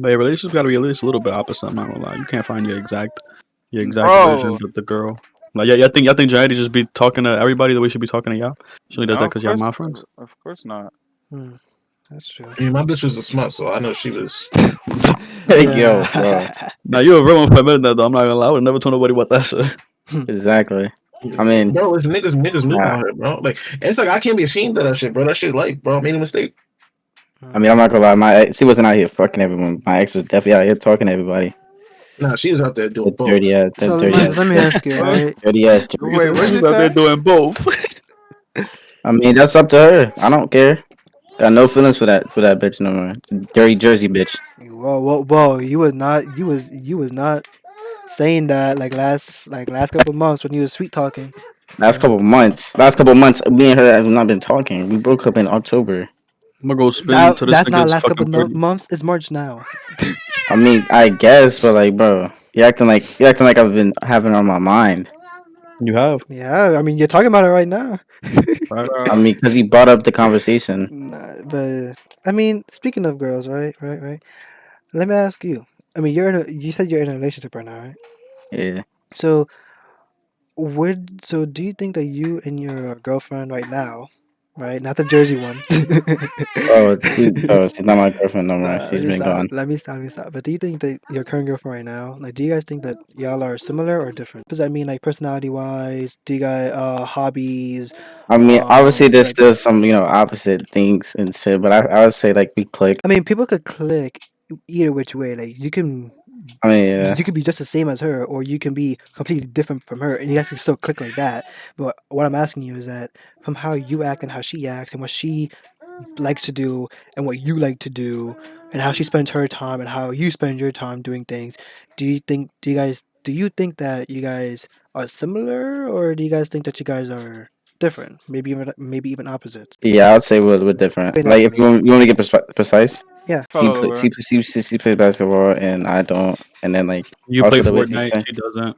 But a relationship's got to be at least a little bit opposite. I'm not gonna lie. You can't find your exact version Bro, of the girl. Like, yeah, y'all think Janity just be talking to everybody the way she be talking to y'all? She only does no, that because y'all my friends. of course not. Hmm, that's true. I mean, my bitch was a smut, so I know she was. Yo, bro. Yeah. Now you a real one for admitting that though. I'm not gonna lie. I would never told nobody about that shit. Exactly. I mean, Bro, it's niggas move nah. out here, bro. Like, it's like I can't be ashamed of that shit, bro. That shit life, bro. I made a mistake. I mean, I'm not gonna lie. My ex, she wasn't out here fucking everyone. My ex was definitely out here talking to everybody. Nah, she was out there The doing both. dirty ass, the So dirty ass, let me ask you, right? dirty ass. Nigga Wait, said what'd she you was out there say? doing both. I mean, that's up to her. I don't care. Got no feelings for that bitch no more. Dirty Jersey bitch. Whoa! You was not saying that last couple of months when you was sweet talking. Yeah. Last couple months, me and her have not been talking. We broke up in October. I'm gonna go spin That to this that's not nigga's last couple fucking of pretty. months. It's March now. I mean, I guess, but like, bro, you acting like I've been having her on my mind. You have, Yeah, I mean you're talking about it right now. right? I Bro, mean, because he brought up the conversation. Nah, but I mean, speaking of girls, right. Let me ask you. I mean, you said you're in a relationship right now, right? Yeah. So do you think that you and your girlfriend right now, right? Not the Jersey one. She's not my girlfriend no more. Let She's me been stop. gone. Let me stop. But do you think that your current girlfriend right now, like, do you guys think that y'all are similar or different? Does that mean like personality wise? Do you guys hobbies? I mean, obviously, there's Like, still some, opposite things and shit, but I would say like we click. I mean, people could click either which way. Like, I mean, yeah. you could be just the same as her, or you can be completely different from her, and you guys can still click like that. But what I'm asking you is that from how you act and how she acts, and what she likes to do, and what you like to do, and how she spends her time, and how you spend your time doing things, do you think that you guys are similar, or do you guys think that you guys are different? Maybe even opposites. Yeah, I would say we're different. Explain that Like, to if me. you want to get precise, Yeah. she follow play, over. she plays basketball and I don't. And then like You play also the way she Fortnite. spends, She doesn't.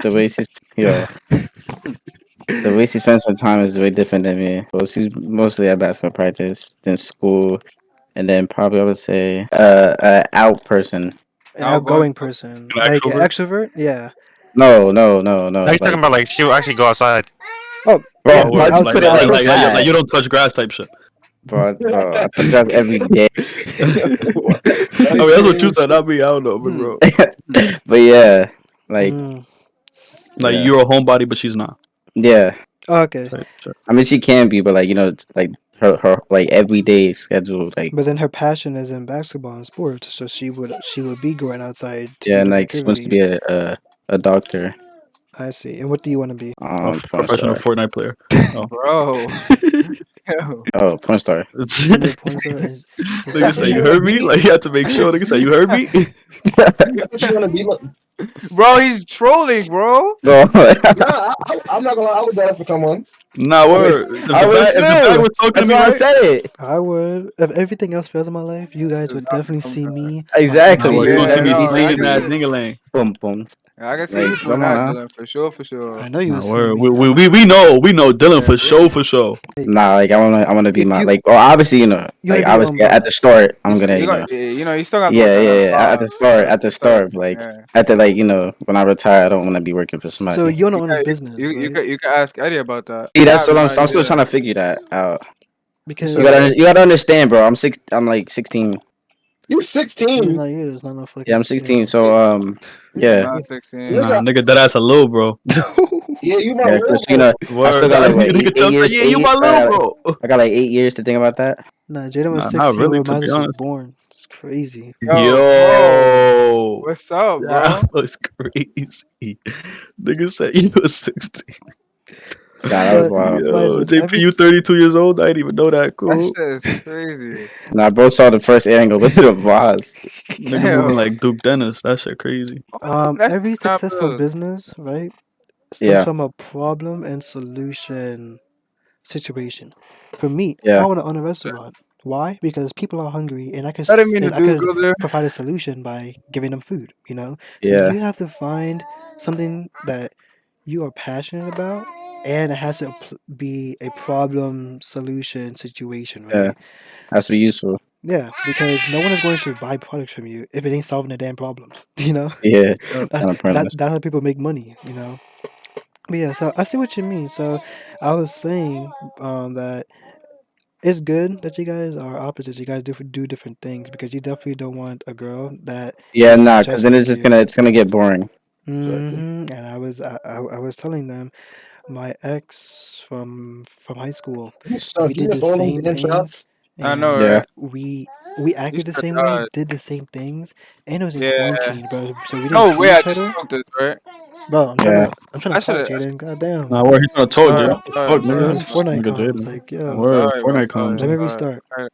the way she's yo, the way she spends her time is very different than me. Well, she's mostly at basketball practice, then school, and then probably I would say out person. An Outgoing. outgoing person, An like an extrovert. extrovert. Yeah. No. Now he's talking Like, about like she will actually go outside. Oh, bro, yeah. Oh, Like why'd word. you Like, put outside. it like, Of like, like like, course. like, like that, you don't touch grass type shit. bro? I touch grass every day. I mean, that's what you said. Not me. I don't know, but Hmm. bro. But yeah, like Mm. Like yeah, you're a homebody, but she's not. yeah. Okay. Type shit. I mean, she can be, but like it's like her like everyday schedule, like But then her passion is in basketball and sports, so she would be going outside to yeah, do and those like she wants to be activities. a doctor, I see. And what do you want to be? A porn professional star. Fortnite player. Oh, Bro. Yo. Oh, porn star. it's You want to be a porn star? So nigga That's she what say you you can. want to heard me. be. Like you had to make sure. Nigga say you heard me. That's what you want to be. Look, Bro, he's trolling, bro. Bro, nah, I'm not gonna lie. I would ask to come on. Nah, wait, word. I would If the bag too. was talking to That's me, why I right? said it. I would. If everything else fails in my life, you guys Just would drop definitely some, see me on Nah, Exactly. well, you NBA gonna see Yeah, me no, Live. I slinging can that see. dingaling. Boom, boom. I can see Like, you doing come on that, now. Dylan, for sure, for I sure. know you Nah, would see word. me. We know Dylan Yeah, for yeah. sure, for sure. Nah, like I wanna be If my you like. Well, obviously, you want like to be obviously at the start, I'm gonna, You got, you still got to work yeah, on yeah, that yeah. At ball. the start, You still, like yeah. at the like, when I retire, I don't want to be working for so somebody. you want to You own a can, business, right? you can ask Eddie about that. See, Not that's what everybody I'm do still trying that. to figure that out. You Because said what? You gotta understand, bro. I'm like 16. You he's 16. not you. It's not no Yeah, fucking. I'm 16. Yeah. So He's yeah, not 16. Nah, Nigga, nigga, that ass a little, bro. yeah, you my yeah. little Cause bro. I still Word. got like what Nigga eight Chubb say, years, yeah, you my little bro. I got like 8 years to think about that. Nah, Jaden was Nah, not 16 really. when To mine be was honest. born. It's crazy. Yo, bro. Yo, What's up, that bro? was crazy. Nigga said you was 16. Nah, that was But wild. mine's Yo, with JP, every. you 32 years old. I didn't even know that. That Cool. shit is crazy. Nah, bro saw the first angle. What's it a boss? Nigga moving Yo. like Duke Dennis. That shit crazy. That's Every not successful real. business, right, stems Yeah, from a problem and solution situation. For me, yeah, I want to own a restaurant. Why? Because people are hungry, and I didn't mean to I could go there. provide a solution by giving them food. So yeah, you have to find something that you are passionate about, and it has to be a problem solution situation, yeah. right? Has to be useful. Yeah, because no one is going to buy products from you if it ain't solving the damn problems. You know, Yeah, Yep. on a premise. that's how people make money. You know. But yeah, so I see what you mean. So I was saying that it's good that you guys are opposites. You guys do different things because you definitely don't want a girl that Yeah, is nah, because just then it's like just you. gonna get boring. Exactly. And I was telling them my ex from high school, You we suck. You did the missed all them same damn things, shots. I know, and Yeah, right? we You acted the should same way, dodge. did the same things, and it was in Yeah. quarantine, bro. So we didn't No see way. I each just other, wrote this, right? bro. yeah. I'm trying I to should talk, have. Jaden. Goddamn. Nah, word. He's trying to talk, Sorry. Jaden. I'm What the sorry. fuck, I'm Bro, sorry. nigga? it's I'm sorry. Fortnite Nigga, comms. Jaden. Like, yo, I'm Word. sorry, bro. Fortnite comes, let I'm me man. sorry. restart. Alright,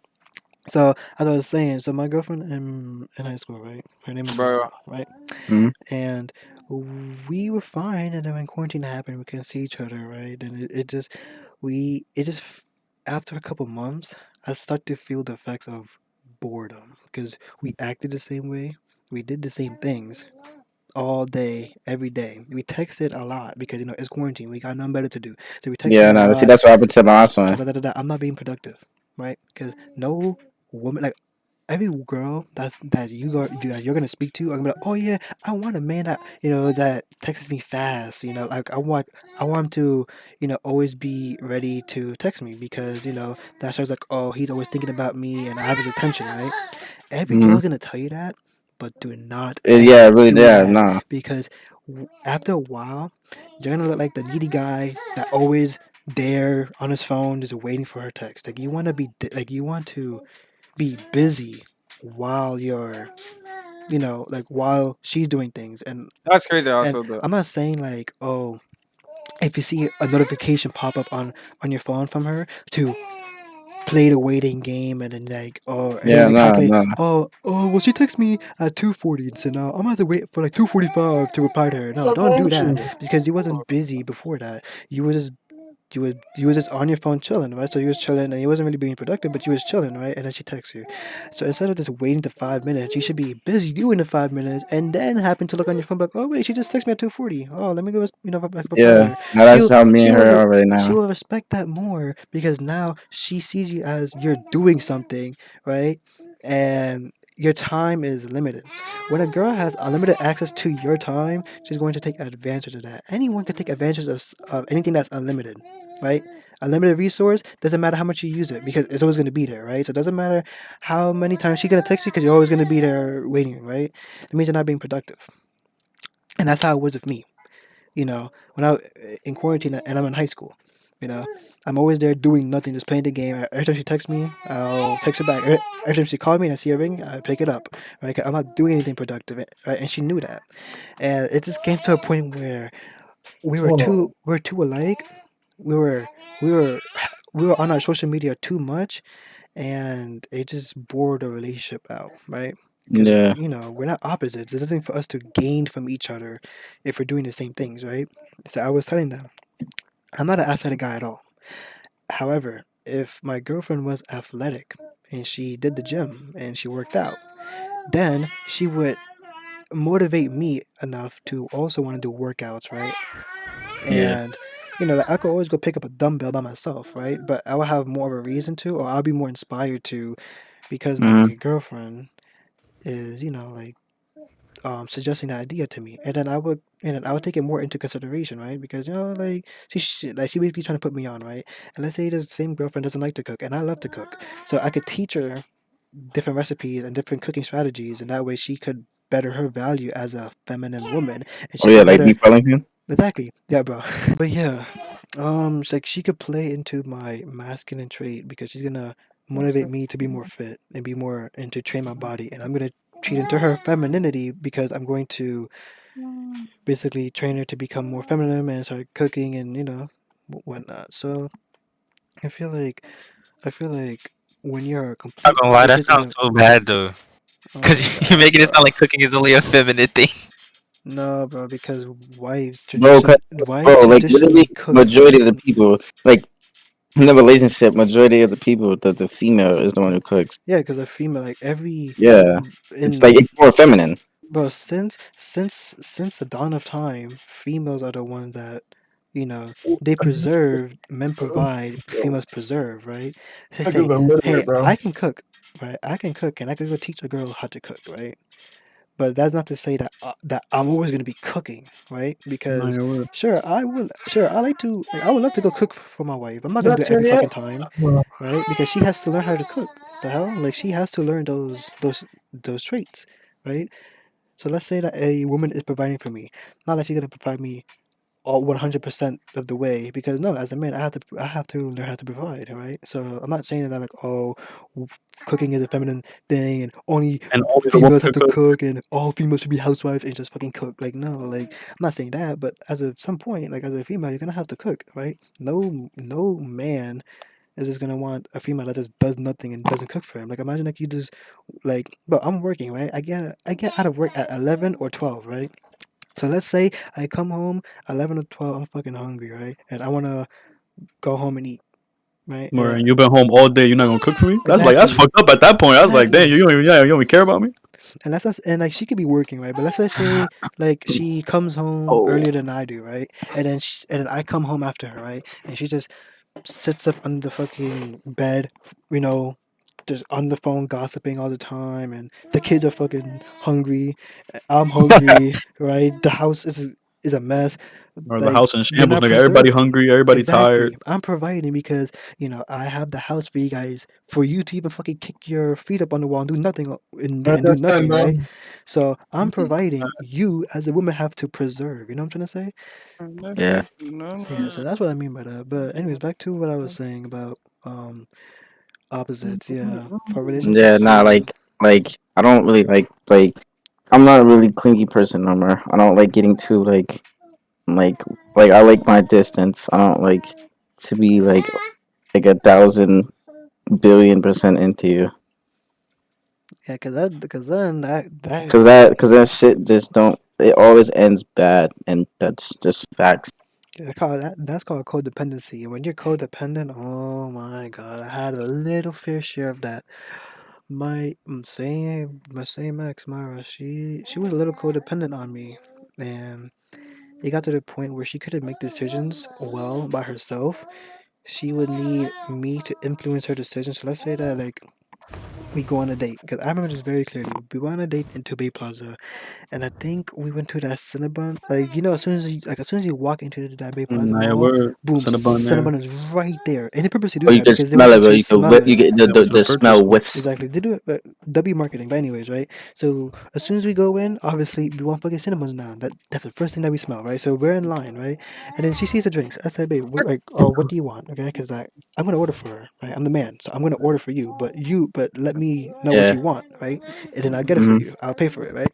So as I was saying, so my girlfriend in high school, right? Her name is bro. Laura, right? Mhm. And we were fine, and then when quarantine happened, we couldn't see each other, right? And it just after a couple months, I started to feel the effects of boredom because we acted the same way, we did the same things all day, every day. We texted a lot because it's quarantine. We got nothing better to do, so we texted Yeah, a no. See, lot. that's what happened to the last one. I'm not being productive, right? Because no woman, like every girl that you're gonna speak to, I'm gonna be like, oh yeah, I want a man that that texts me fast. Like I want him to always be ready to text me because that shows like, oh, he's always thinking about me and I have his attention, right? Every Hmm. girl's gonna tell you that, but do not Yeah, ever really. do Yeah, that nah. because after a while, you're gonna look like the needy guy that always there on his phone just waiting for her text. Like you want to like you want to be busy while you're like while she's doing things That's crazy. and Also, though. I'm not saying like, oh, if you see a notification pop up on your phone from her to play the waiting game and then like and then Yeah, like nah, calculate, nah. well, she texted me at 2:40, so now I'm gonna have to wait for like 2:45 to reply to her. No, What's don't wrong do with that you? because you wasn't busy before that. You were just you was just on your phone chilling, right? So you was chilling and you wasn't really being productive, but you was chilling, right? And then she texts you. So instead of just waiting the 5 minutes, you should be busy doing the 5 minutes and then happen to look on your phone like, oh wait, she just texted me at 2:40. Oh, let me go reply to Yeah, her. now that's She'll how me she and will her re- are right she now. will respect that more because now she sees you as you're doing something, right? And your time is limited. When a girl has unlimited access to your time, she's going to take advantage of that. Anyone can take advantage of anything that's unlimited, right? A limited resource doesn't matter how much you use it because it's always going to be there, right? So it doesn't matter how many times she's going to text you because you're always going to be there waiting, right? It means you're not being productive. And that's how it was with me. When I in quarantine and I'm in high school, you know, I'm always there doing nothing, just playing the game. Every time she texts me, I'll text her back. Every time she calls me and I see her ring, I pick it up, right? 'Cause I'm not doing anything productive, right? And she knew that, and it just came to a point where Hold on. we were too alike. We were we were we were on our social media too much, and it just bore the relationship out, right? Because Yeah, we're not opposites. There's nothing for us to gain from each other if we're doing the same things, right? So I was telling them, I'm not an athletic guy at all. However, if my girlfriend was athletic and she did the gym and she worked out, then she would motivate me enough to also want to do workouts, right? yeah. And like I could always go pick up a dumbbell by myself, right? But I will have more of a reason to, or I'll be more inspired to, because Hmm. my girlfriend is, like suggesting that idea to me, and then I would take it more into consideration, right? Because like she basically trying to put me on, right? And let's say the same girlfriend doesn't like to cook, and I love to cook, so I could teach her different recipes and different cooking strategies, and that way she could better her value as a feminine woman, and Oh she yeah, could like better deep him. exactly, yeah, bro. But yeah, it's like she could play into my masculine trait because she's gonna motivate me to be more fit and be more and to train my body, and I'm gonna treat into her femininity because I'm going to basically train her to become more feminine and start cooking and whatnot. So I feel like I feel like when you're Not complete gonna lie, that opposites and sounds so bad though. oh Cause you're god, making it bro. sound like cooking is only a feminine thing. No, bro, because Bro, wives bro, like literally traditionally cook for majority of the men. people, like in the relationship, majority of the people, the female is the one who cooks. Yeah, because a female, like every Yeah, it's like in it's more feminine. bro, since the dawn of time, females are the ones that they preserve, men provide, females preserve, right? They I give say, a minute, hey, bro. I can cook. right? I can cook, and I can go teach a girl how to cook, right? But that's not to say that that I'm always gonna be cooking, right? No, Because your word. sure, I will. Sure, I like to. Like, I would love to go cook for my wife. I'm not gonna do That's it every it, yeah. fucking time, right? Because she has to learn how to cook. The hell, like she has to learn those traits, right? So let's say that a woman is providing for me. Not that she's gonna provide me all 100% of the way, because no, as a man I have to learn how to provide, right? So I'm not saying that like, oh, cooking is a feminine thing and only And only the woman females have could to cook. cook and all females should be housewives and just fucking cook. Like no, like I'm not saying that, but as of some point, like as a female, you're gonna have to cook, right? No man is just gonna want a female that just does nothing and doesn't cook for him. Like imagine like you just like, but I'm working, right? I get out of work at 11 or 12, right? So let's say I come home 11 or 12, I'm fucking hungry, right? And I want to go home and eat, right? Where you've been home all day, you're not gonna cook for me? That's Exactly. fucked up at that point. I was like, damn, Exactly. you don't even care about me. And that's us, and like she could be working, right? But let's just say like she comes home Oh, earlier than I do, right? And then I come home after her, right? And she just sits up under the fucking bed, you know, just on the phone gossiping all the time, and the kids are fucking hungry. I'm hungry, right? The house is a mess. Or the Like house in you're shambles, not nigga. Everybody preserving. hungry, everybody tired. Exactly. I'm providing because I have the house for you guys, for you to even fucking kick your feet up on the wall and do nothing and do Understand, nothing, bro. right? So I'm providing. You as a woman have to preserve. You know what I'm trying to say? yeah. Yeah. So that's what I mean by that. But anyways, back to what I was saying about opposites. Yeah, for Yeah, relationships. nah, Yeah. like I don't really like I'm not a really clingy person no more. I don't like getting too like like I like my distance. I don't like to be like 1,000 billion% into you. Yeah, because then that Cause that shit just don't. It always ends bad, and that's just facts. that's called codependency. And when you're codependent, oh my god, I had a little fair share of that. My same ex, Mara, she was a little codependent on me, and it got to the point where she couldn't make decisions well by herself. She would need me to influence her decisions. So let's say that like we go on a date, because I remember this very clearly. We went on a date into Bay Plaza, and I think we went to that Cinnabon. Like as soon as you walk into that Bay Plaza Nah, yeah, Mall, we're boom, Cinnabon there. Cinnabon is right there, and they purposely do Or you that can because they want smell you it, bro. to You can smell you it. get Yeah, with the the purchase. smell whiffs. Exactly, they do it, but W marketing. But anyways, right? So as soon as we go in, obviously we want fucking Cinnabons now. That's the first thing that we smell, right? So we're in line, right? And then she sees the drinks. I said, babe, what do you want? Okay, because I'm gonna order for her, right? I'm the man, so I'm gonna order for you. But let me know what Yeah. you want, right? And then I'll get it for Hmm. you. I'll pay for it, right?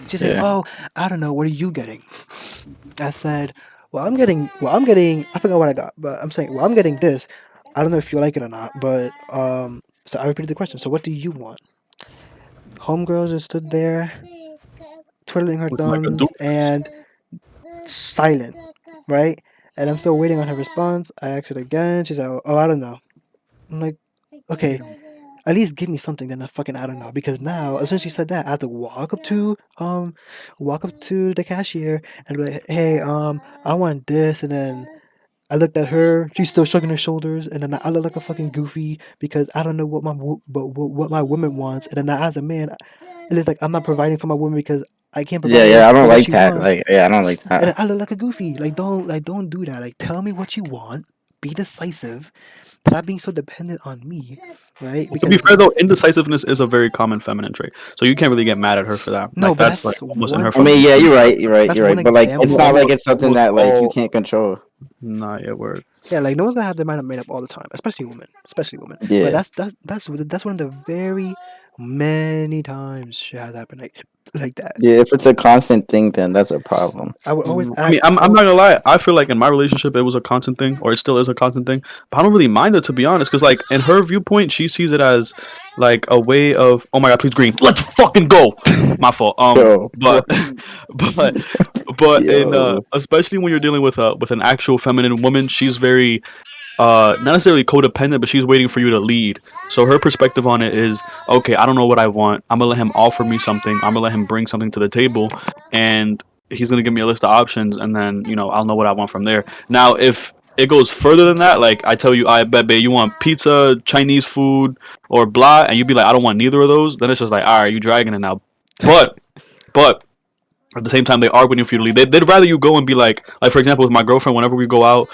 She said, Yeah. "Oh, I don't know. What are you getting?" I said, "Well, I'm getting. I forgot what I got, but I'm saying, well, I'm getting this. I don't know if you like it or not, but So I repeated the question. So what do you want? Homegirl just stood there, twiddling her Looking like a thumbs doofus. and silent, right? And I'm still waiting on her response. I asked her again. She said, "Oh, I don't know." I'm like, "Okay, at least give me something then I fucking I don't know." Because now as soon as she said that, I had to walk up to the cashier and be like, "Hey, I want this," and then I looked at her. She's still shrugging her shoulders, and then I look like a fucking goofy because I don't know what my woman wants. And then as a man, it looks like I'm not providing for my woman because I can't Yeah, provide yeah. I for don't what like she that. wants. Like, yeah, I don't like And then that. I look like a goofy. Like don't do that. Like tell me what you want. Be decisive. Stop being so dependent on me, right? To be Because fair though, indecisiveness is a very common feminine trait. So you can't really get mad at her for that. no, Like but that's like that's almost in her one. I mean, fucking yeah, you're DNA. right. You're right. That's You're one right. But like, it's example not of like Almost, it's something almost that like you all. can't control. Nah, it works. yeah. Like no one's gonna have their mind made up all the time, especially women, especially women. But Yeah. that's one of the very many times shit has happened like that. Yeah. If it's a constant thing, then that's a problem. I would always I mean, act. I'm not gonna lie. I feel like in my relationship, it was a constant thing, or it still is a constant thing. But I don't really mind it to be honest, because like in her viewpoint, she sees it as like a way of, oh my god, please green, let's fucking go. My fault. Yo, But but but in yo. especially when you're dealing with an actual feminine woman, she's very not necessarily codependent, but she's waiting for you to lead. So her perspective on it is, okay, I don't know what I want. I'm gonna let him offer me something. I'm gonna let him bring something to the table, and he's gonna give me a list of options, and then I'll know what I want from there. Now, if it goes further than that. Like I tell you, I bet, babe, you want pizza, Chinese food, or blah, and you'd be like, I don't want neither of those. Then it's just like, all right, you dragging it now. But but at the same time, they are waiting for you to leave. They'd rather you go and be like for example, with my girlfriend, whenever we go out,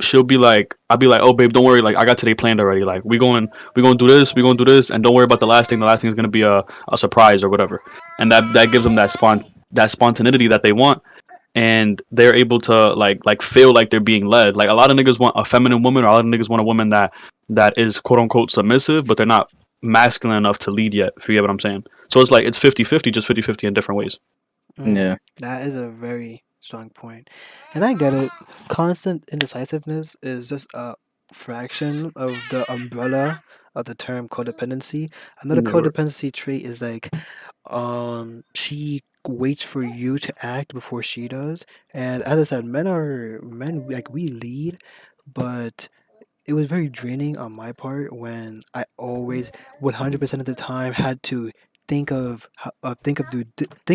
she'll be like, I'll be like, oh babe, don't worry, like I got today planned already. Like we going to do this, we going to do this, and don't worry about the last thing. The last thing is gonna be a surprise or whatever, and that gives them that spontaneity that they want, and they're able to like feel like they're being led. Like a lot of niggas want a feminine woman, or a lot of niggas want a woman that is quote unquote submissive, but they're not masculine enough to lead yet. If you get what I'm saying. So it's like it's 50-50, just 50-50 in different ways. Mm, Yeah. that is a very strong point. And I get it. Constant indecisiveness is just a fraction of the umbrella of the term codependency. Another Yeah. codependency trait is like she waits for you to act before she does. And as I said, men like we lead, but it was very draining on my part when I always 100% of the time had to think of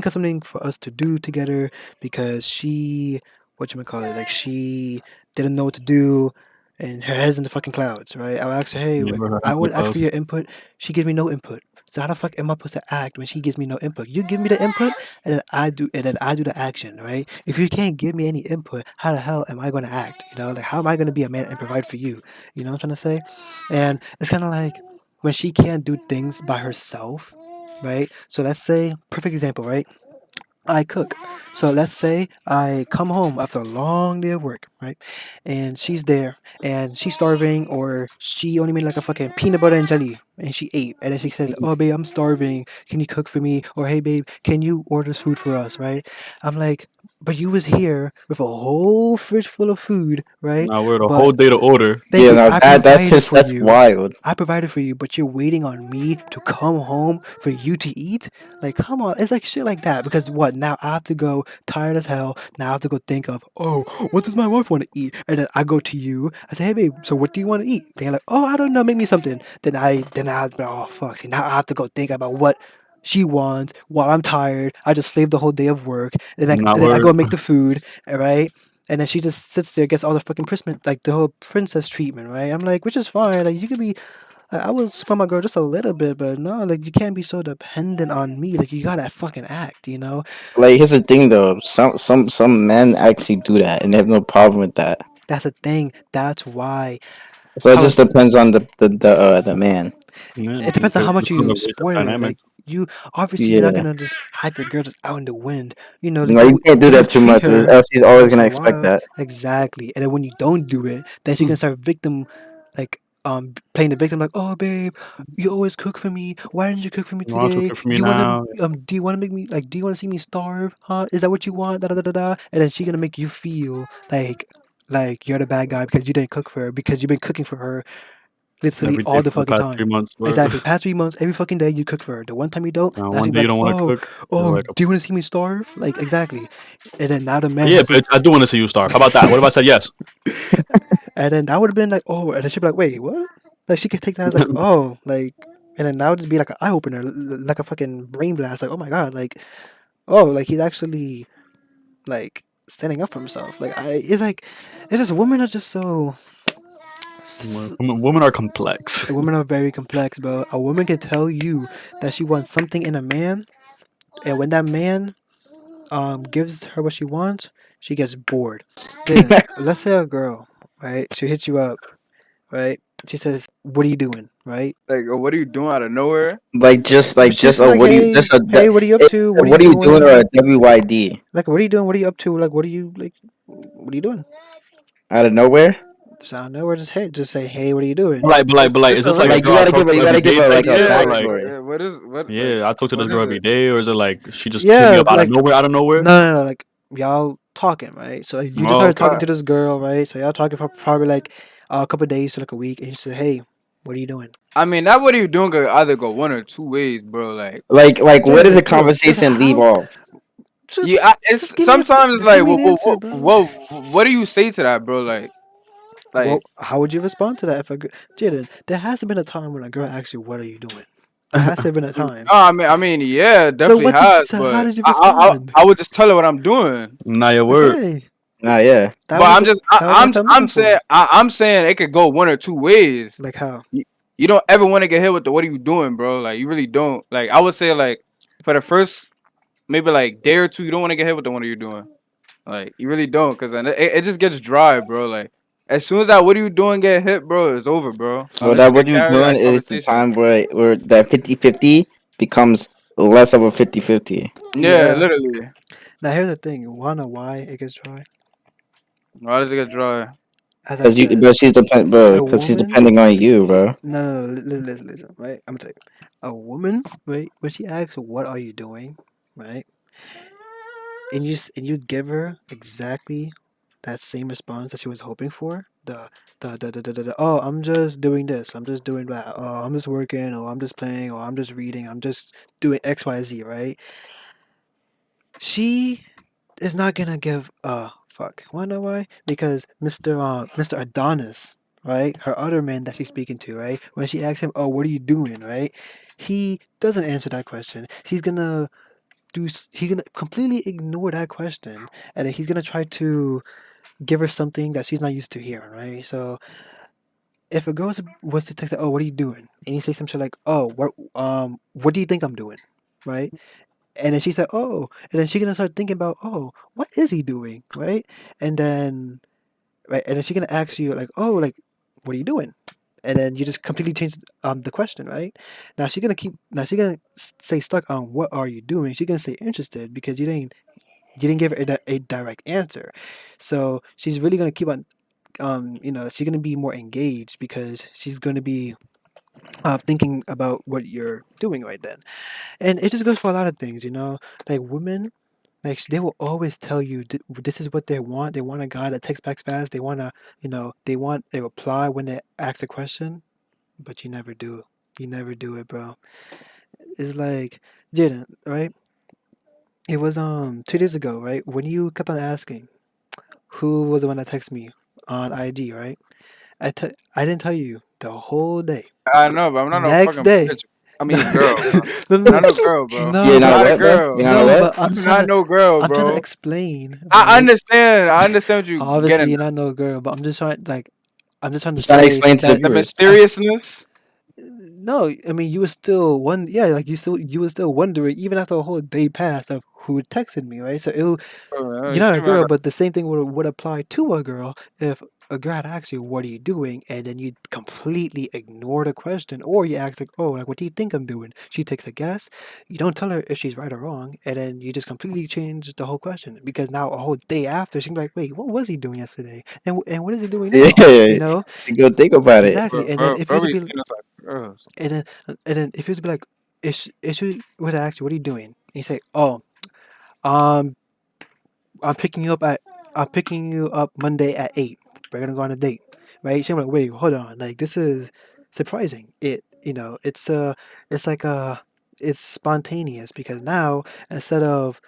something for us to do together because she what you call it like she didn't know what to do and her head's in the fucking clouds, right? I would ask her, hey, Yeah, bro, I the would ask for clouds. your input. She gives me no input. So how the fuck am I supposed to act when she gives me no input? You give me the input and then I do the action, right? If you can't give me any input, how the hell am I going to act? You know, like how am I going to be a man and provide for you? You know what I'm trying to say? And it's kind of like when she can't do things by herself, right? So let's say, perfect example, right? I cook. So let's say I come home after a long day of work, right? And she's there and she's starving or she only made like a fucking peanut butter and jelly and she ate. And then she says, oh, babe, I'm starving. Can you cook for me? Or hey, babe, can you order food for us, right? I'm like, but you was here with a whole fridge full of food, right? Now we're the But whole day to order. thank Yeah. you. No, I that's provided just for that's you. wild. I provided for you, but you're waiting on me to come home for you to eat? Like, come on. It's like shit like that. Because what? Now I have to go tired as hell. Now I have to go think of, oh, what does my wife want to eat? And then I go to you. I say, hey, babe, so what do you want to eat? They're like, oh, I don't know. Make me something. Then I, oh, fuck. See, now I have to go think about what she wants while I'm tired. I just slaved the whole day of work. Now And then I we're go make the food, all right? And then she just sits there, gets all the fucking princess, like the whole princess treatment, right? I'm like, which is fine. Like, you could be I will spoil my girl just a little bit, but no, like you can't be so dependent on me. Like you gotta fucking act, you know? Like here's the thing though. Some men actually do that, and they have no problem with that. That's the thing. That's why So it how just depends on the man. yeah, it depends on how much depends on you the race of spoil her. Like dynamics. you obviously you're not Yeah. gonna just have your girl just out in the wind. You know, like No, you can't do you're gonna that too treat much, or her else he's always once in gonna a expect while. that. Exactly. And then when you don't do it, then she can start victim like playing the victim like, oh babe, you always cook for me. Why didn't you cook for me You want to today? cook for me now? Do you wanna make me like do you wanna see me starve? Huh? Is that what you want? Da da da da da. And then she gonna make you feel like you're the bad guy because you didn't cook for her because you've been cooking for her literally Every day all the for the fucking past time. 3 months. Or Exactly. Past 3 months, every fucking day you cook for her. The one time you don't, that's one gonna day be you like, don't want to cook. It's oh, like, do you want to see me starve? Like exactly. And then now the man yeah, has to, bitch, I do want to see you starve. How about that? What if I said yes? and then I would have been like, oh, and then she'd be like, wait, what? Like she could take that as like, oh, like, and then that would just be like an eye opener, like a fucking brain blast. Like, oh my god, like, oh, like he's actually like standing up for himself. It's just women are just so. Women are complex. Women are very complex, bro. A woman can tell you that she wants something in a man, and when that man gives her what she wants, she gets bored. Jaden, let's say a girl, right? She hits you up, right? She says, "What are you doing?" Right? Like, what are you doing out of nowhere? She's Just a like, what do you "Hey, just a hey, what are you up to? What are what you are you doing, or a doing? WYD Like, what are you doing? What are you up to? Like, what are you like? What are you doing?" out of nowhere? Just out of nowhere, just say, "Hey, what are you doing?" But like, is It's a this like a risk. Like girl I talk to you every gotta give day her type like a shit, Yeah, or like, backstory. what is what like yeah, I talk to this what girl is every it? day, or is it like she just hit me Yeah, up out of like nowhere, out of nowhere? no, like y'all talking, right? So like, you just Oh, started okay. talking Uh, to this girl, right? So y'all talking for probably like a couple days to like a week, and she said, "Hey, what are you doing?" I mean, that what are you doing could either go one or two ways, bro. Like, Like where did the Jaden, bro, just conversation leave off? yeah, just it's give me a sometimes it's just like, give me an answer, bro. what do you say to that, bro? Like, Well, how would you respond to that if Jaden? There has to been a time when a girl asks you, "What are you doing?" There has to have been a no, time. I mean, yeah, it definitely has, So how but did you respond? I would just tell her what I'm doing. Naya, word. Okay. Nah, yeah. That But was I'm what just that was what I'm looking for. I'm saying it could go one or two ways. Like how? You, you don't ever want to get hit with the what are you doing, bro? Like you really don't. Like I would say like for the first maybe like day or two, you don't want to get hit with the what are you doing. Like you really don't, cause then it just gets dry, bro. Like as soon as that what are you doing get hit, bro, it's over, bro. Well, Unless that you can what you're carry doing that is the conversation. time where that 50-50 becomes less of a 50-50. Yeah, Yeah. literally. Now here's the thing. You wanna know why it gets dry? Why does it get dry? As I Cause you, said, bro. a Cause she's woman. depending on you, bro. No, no, no. Listen. Right. I'm gonna tell you. A woman, right? When she asks, "What are you doing?" Right, and you give her exactly that same response that she was hoping for. Oh, I'm just doing this. I'm just doing that. Oh, I'm just working. Or I'm just playing. Or I'm just reading. I'm just doing X, Y, Z. Right? She is not gonna give a fuck. Wanna know why? Because Mr. Adonis, right? Her other man that she's speaking to, right? When she asks him, "Oh, what are you doing?" Right? He doesn't answer that question. He's gonna completely ignore that question, and then he's gonna try to give her something that she's not used to hearing, right? So if a girl was to text her, "Oh, what are you doing?" and you say some shit like, "Oh, what do you think I'm doing?" Right? And then she said, "Oh," and then she's gonna start thinking about, "Oh, what is he doing?" Right? And then and then she's gonna ask you like, "Oh, like, what are you doing?" And then you just completely change the question, right? Now she's gonna stay stuck on what are you doing. She's gonna stay interested because you didn't give her a direct answer. So she's really gonna keep on she's gonna be more engaged because she's gonna be thinking about what you're doing right then. And it just goes for a lot of things, like women. Like they will always tell you this is what they want. They want a guy that texts back fast. They want to, they want a reply when they ask a question, but you never do. You never do it, bro. It's like, Jaden, right? It was 2 days ago, right? When you kept on asking who was the one that texted me on IG, right? I didn't tell you the whole day. I know, but I'm not no Next fucking day. bitch. I No, mean girl, bro. no, I'm no, not no girl, bro. You're no, I'm not but not a what, bro? girl. You're not a no, what? but I'm I'm trying not to no girl, I'm trying to bro. explain, I right? understand. I understand what you Obviously, getting you're at. not no girl, but I'm just trying to Just trying to say explain to the that The viewers. I mysteriousness. no, I mean you were still yeah, like you were still wondering even after a whole day passed of who texted me, right? So Bro, you're you not a see me, I girl, got, but the same thing would apply to a girl if a girl had asked you, "What are you doing?" and then you completely ignore the question, or you ask like, "Oh, like what do you think I'm doing?" She takes a guess. You don't tell her if she's right or wrong, and then you just completely change the whole question because now a whole day after she's like, "Wait, what was he doing yesterday? And what is he doing now?" You Yeah, know she go think about it. exactly. And then bro, if you bro, was to be be seeing us like girls. if you was to be like, if she were to ask you, "What are you doing?" and you say, "Oh, um." I'm picking you up at I'm picking you up Monday at 8. We're gonna go on a date, right? She's like, wait, hold on, like this is surprising. It's like it's spontaneous because now instead of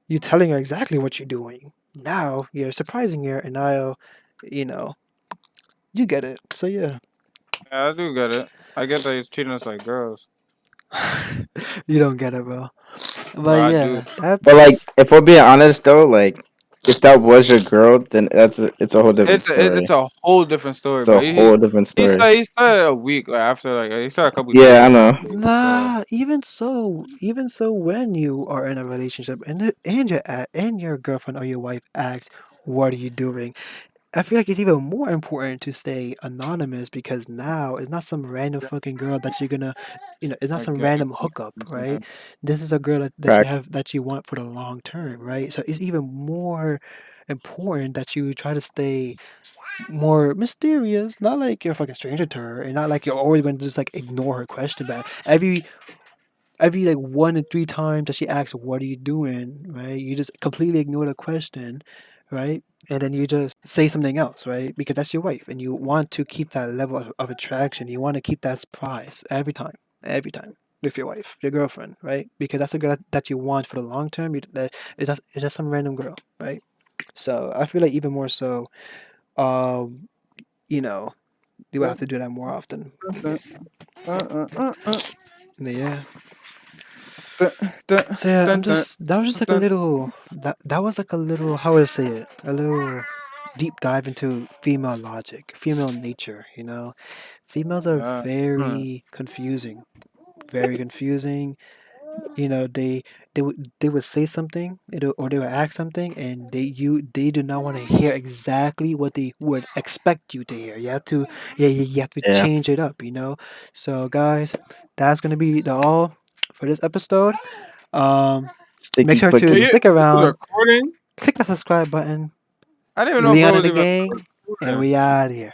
you telling her exactly what you're doing, now you're surprising her, and now, you know, you get it. So yeah, Yeah, I do get it. I get that he's treating us like girls, you don't get it, bro. but But I yeah, do. But like, that's if we're being honest though, like, if that was your girl, then it's a whole different story. It's a whole different story, It's a but whole different story. he said a week like after like he said a couple days Yeah, I after. know. So nah. Even so, when you are in a relationship and your girlfriend or your wife asks, "What are you doing?" I feel like it's even more important to stay anonymous because now it's not some random fucking girl that you're gonna, it's not I some get it. random hookup, right? This is a girl Fact. that you want for the long term, right? So it's even more important that you try to stay more mysterious, not like you're a fucking stranger to her, and not like you're always going to just like ignore her question. But every like 1 to 3 times that she asks, "What are you doing?" Right, you just completely ignore the question, right, and then you just say something else, right, because that's your wife, and you want to keep that level of attraction. You want to keep that surprise every time with your wife, your girlfriend, right? Because that's a girl that you want for the long term. It's just some random girl, right? So I feel like even more so, um, you know, you would have to do that more often. Uh, uh, uh, uh. Yeah. Dun, dun, So yeah, dun, dun, that was just like a dun. little that was like a little, how would I say it? A little deep dive into female logic, female nature, you know? Females are Uh, hmm. very confusing. Very confusing. You know, they would say something, or they would ask something, and they do not want to hear exactly what they would expect you to hear. You have to Yeah. change it up, you know. So guys, that's gonna be the all for this episode. Um, Make Sticky sure to Hey, quickie. you, stick this is around, recording. click the subscribe button. I didn't even know Leon bro and was the even gang, and recording. we out here.